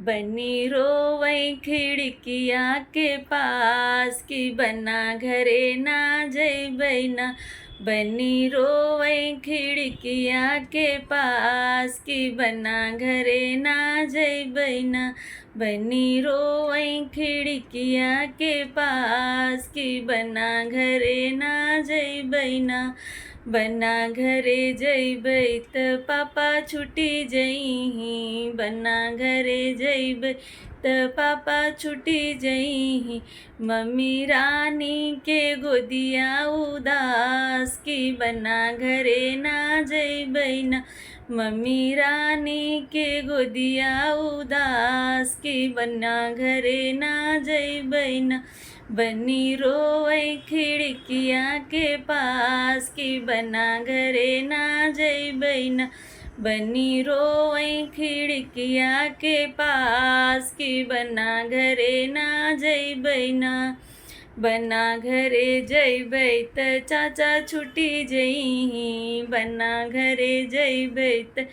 बनी रोवई खिड़किया के पास की बना घरे ना जइबै ना। बनी रोवई खिड़किया के पास की बना घरे ना जइबै ना। बनी रोवई खिड़किया के पास की बना घरे ना जइबै ना। बना घरे जइबै त पापा छुटी जइही। बना घरे जइबै त पापा छुटी जइही। मम्मी रानी के गोदिया उदास की बना घरे ना जइबै ना। मम्मी रानी के गोदिया उदास की बना घरे ना जइबै ना। बनी रोवई खिड़किया के पास की बना घरे ना जइबै ना। बनी रोवई खिड़किया के पास की बना घरे ना जइबै ना। बना घरे जइबै त चाचा छुटी जइही। बना घरे जइबै त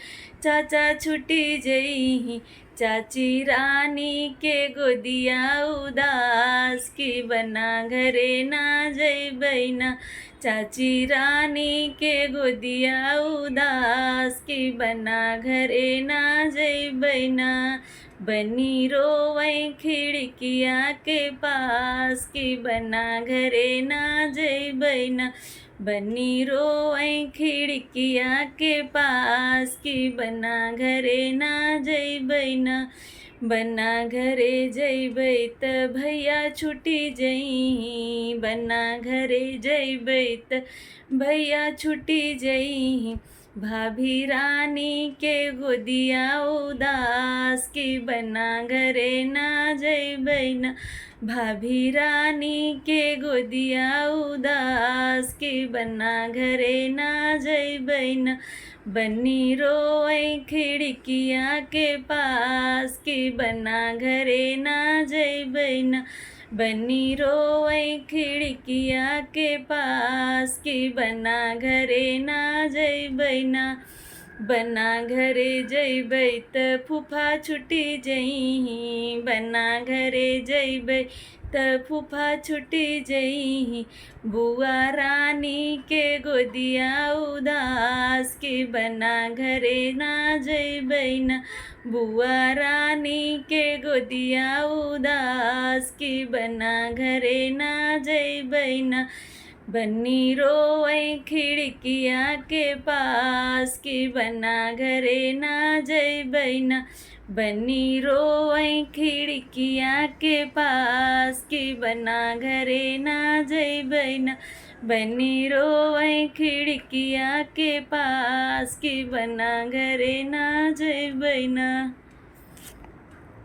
चाचा छुटी जइही। चाची रानी के गोदिया उदास की बना घरे ना जइबै ना। चाची रानी के गोदिया उदास की बना घरे ना जइबै ना। बनी रोवई खिड़किया के पास की बना घरे ना जइबै ना। बनी रोवई खिड़किया के पास की बना घरे ना जइबै ना। बना घरे जइबै त भैया छुटी जइही। बना घरे जइबै त भैया छुटी जइही। भाभी रानी के गोदिया उदास की बना घरे ना जइबै ना। भाभी रानी के गोदिया उदास की बना घरे ना जइबै ना। बनी रोवई खिड़किया के पास की बना घरे ना जइबै ना। बनी रोवई खिड़किया के पास की बना घरे ना जइबै ना। बना घरे जइबै त फूफा छुटी जइही। बना घरे जइबै त फूफा छुटी जइही। बुआ रानी के गोदिया उदास की बना घरे ना जइबै ना। बुआ रानी के गोदिया उदास की बना घरे ना जइबै ना। बनी रोवई खिड़किया के पास की बना घरे ना जइबै ना। बनी रोवई खिड़किया के पास की बना घरे ना जइबै ना। बनी रोवई खिड़किया के पास की बना घरे ना जइबै ना।